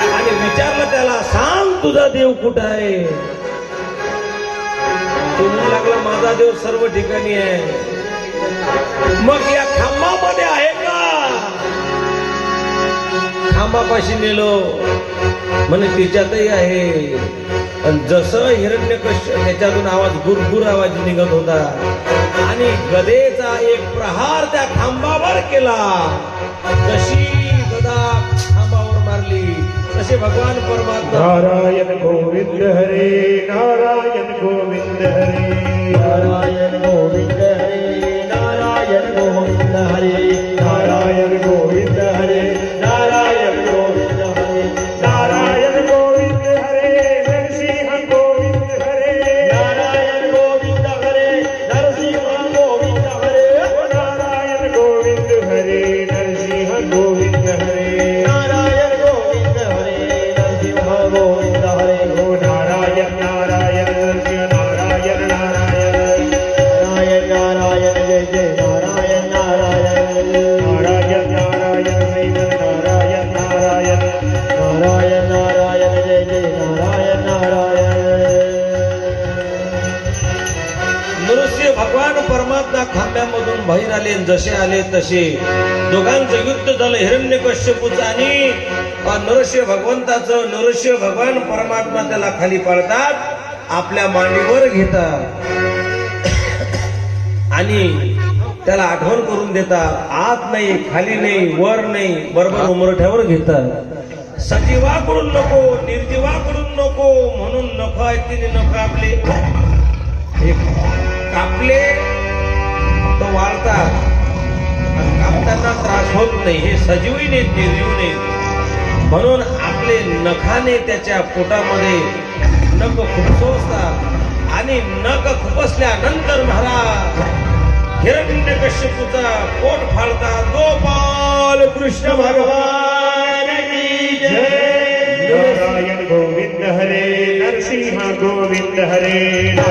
आणि विचारलं त्याला, सांग तुझा देव कुठं आहे? तो म्हणू लागला, माझा देव सर्व ठिकाणी आहे. मग या खांबामध्ये आहे का? खांबापाशी नेलो, म्हणे तिच्यातही आहे. आणि जसं हिरण्यकश्यप त्याच्यातून आवाज गुरगुर आवाज निघत होता आणि गदेचा एक प्रहार त्या खांबावर केला. जशी गदा खांबावर मारली तसे भगवान परमात्मा नारायण गोविंद हरे, नारायण गोविंद हरे, नारायण गोविंद हरे, नारायण गोविंद हरे, नारायण गोविंद हरे, नारायण गोविंद हरे, नारायण गोविंद हरे, नरसिंह गोविंद हरे, नारायण गोविंद हरे, नरसिंह गोविंद हरे, नारायण गोविंद हरे, नरसिंह गोविंद हरे, नारायण गोविंद हरे, नरसिंह गोविंद हरे, ओ नारायण नारायण नारायण नारायण नारायण नारायण जय जय नारायण नारायण नारायण नारायण नारायण नारायण नारायण नारायण जय जय नारायण नारायण. नृसिंह भगवान परमात्मा खांब्यामधून बाहेर आले. जसे आले तसे दोघांचं युद्ध झालं, हिरण्यकश्यपूचं आणि नरसिंह भगवंताचं. नरसिंह भगवान परमात्मा त्याला खाली पाडतात, आपल्या मांडीवर घेतात आणि त्याला आठवण करून देतात. आत नाही, खाली नाही, वर नाही, बरोबर उमरठ्यावर घेतात. सजीवाकडून नको, निर्जीवाकडून नको म्हणून नख आहेत तिने नख आपले कापले तर वाळतात. कापताना त्रास होत नाही. हे सजीवही नाहीत, निर्जीव नाहीत म्हणून आपले नखाने त्याच्या पोटामध्ये नख खुपसतात आणि नख खुपसल्यानंतर महाराज हिरण्यकश्यपूचा पोट फाडतात. गोपाल कृष्ण भगवान की जय. नारायण गोविंद हरे, नरसिंह गोविंद हरे.